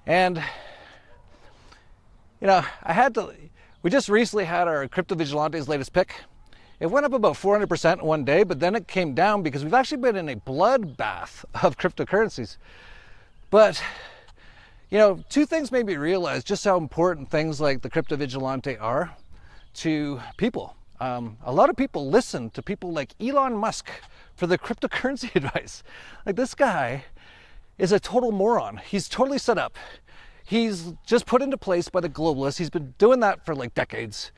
And, we just recently had our Crypto Vigilante's latest pick. It went up about 400% in one day, but then it came down because we've actually been in a bloodbath of cryptocurrencies. But, two things made me realize just how important things like the Crypto Vigilante are to people. A lot of people listen to people like Elon Musk for the cryptocurrency advice. Like, this guy is a total moron. He's totally set up. He's just put into place by the globalists. He's been doing that for like decades.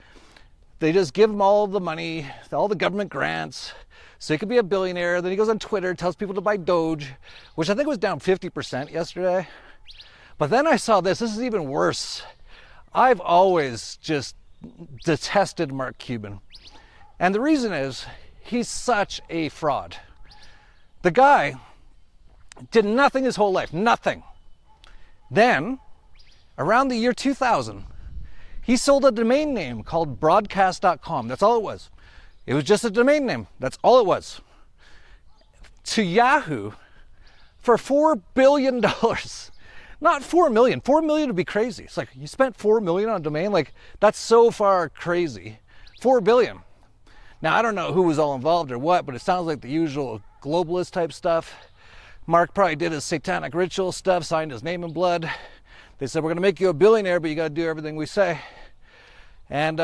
They just give him all the money, all the government grants, so he could be a billionaire. Then he goes on Twitter, tells people to buy Doge, which I think was down 50% yesterday. But then I saw this. This is even worse. I've always just detested Mark Cuban. And the reason is he's such a fraud. The guy did nothing his whole life, nothing. Then, around the year 2000, he sold a domain name called broadcast.com. That's all it was. It was just a domain name. That's all it was. To Yahoo for $4 billion. Not 4 million. 4 million would be crazy. It's like, you spent 4 million on a domain? Like, that's so far crazy. 4 billion. Now, I don't know who was all involved or what, but it sounds like the usual globalist type stuff. Mark probably did his satanic ritual stuff, signed his name in blood. They said, we're going to make you a billionaire, but you got to do everything we say. And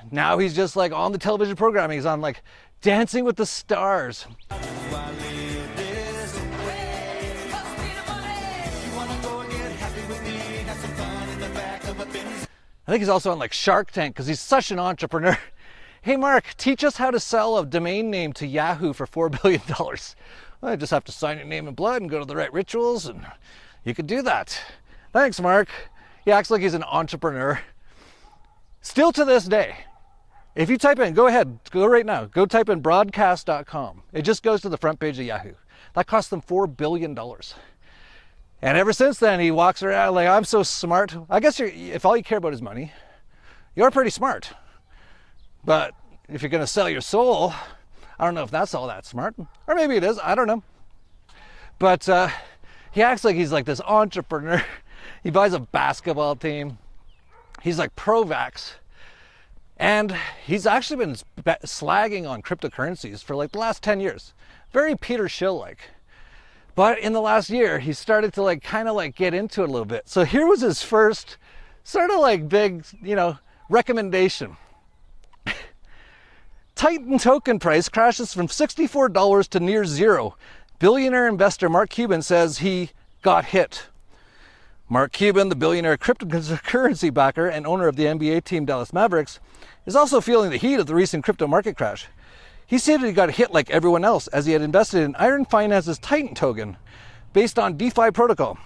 now he's just like on the television programming. He's on like Dancing with the Stars. I think he's also on like Shark Tank because he's such an entrepreneur. Hey, Mark, teach us how to sell a domain name to Yahoo for $4 billion. Well, I just have to sign your name in blood and go to the right rituals, and you could do that. Thanks, Mark. He acts like he's an entrepreneur. Still to this day, if you type in, go ahead, go right now, go type in broadcast.com. It just goes to the front page of Yahoo. That cost them $4 billion. And ever since then, he walks around like, I'm so smart. I guess if all you care about is money, you're pretty smart. But if you're going to sell your soul, I don't know if that's all that smart. Or maybe it is, I don't know. But he acts like he's like this entrepreneur. He buys a basketball team. He's like pro-vax. And he's actually been slagging on cryptocurrencies for like the last 10 years. Very Peter Schill-like. But in the last year, he started to like kind of like get into it a little bit. So here was his first sort of like big, recommendation. Titan token price crashes from $64 to near zero. Billionaire investor Mark Cuban says he got hit. Mark Cuban, the billionaire cryptocurrency backer and owner of the NBA team Dallas Mavericks, is also feeling the heat of the recent crypto market crash. He stated he got hit like everyone else as he had invested in Iron Finance's Titan token based on DeFi protocol.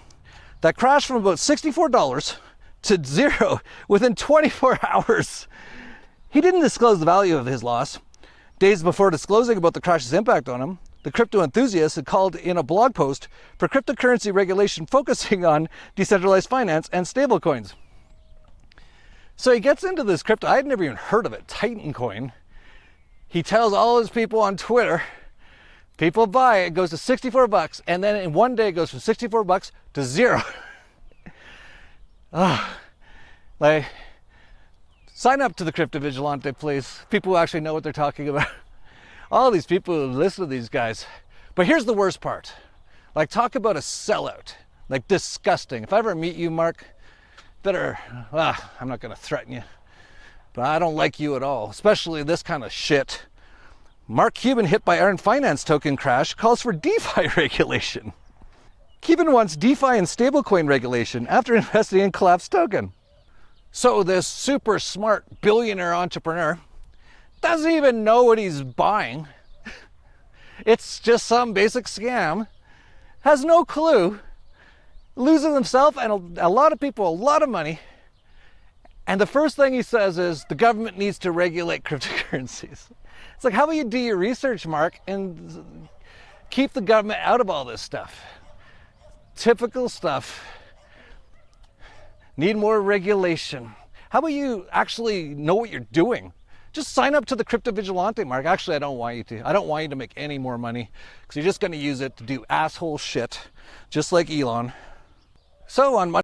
That crashed from about $64 to zero within 24 hours. He didn't disclose the value of his loss. Days before disclosing about the crash's impact on him, the crypto enthusiast had called in a blog post for cryptocurrency regulation focusing on decentralized finance and stablecoins. So he gets into this crypto. I had never even heard of it, Titan coin. He tells all his people on Twitter, people buy it, goes to 64 bucks, and then in one day it goes from 64 bucks to zero. Sign up to the Crypto Vigilante, please. People who actually know what they're talking about. All these people who listen to these guys. But here's the worst part. Like, talk about a sellout. Like, disgusting. If I ever meet you, Mark, I'm not going to threaten you. But I don't like you at all, especially this kind of shit. Mark Cuban, hit by Iron Finance token crash, calls for DeFi regulation. Cuban wants DeFi and stablecoin regulation after investing in collapsed token. So this super smart billionaire entrepreneur doesn't even know what he's buying. It's just some basic scam. Has no clue. Loses himself and a lot of people a lot of money. And the first thing he says is the government needs to regulate cryptocurrencies. It's like, how about you do your research, Mark, and keep the government out of all this stuff? Typical stuff. Need more regulation. How about you actually know what you're doing? Just sign up to the Crypto Vigilante, Mark. Actually, I don't want you to. I don't want you to make any more money because you're just going to use it to do asshole shit, just like Elon. So on Monday,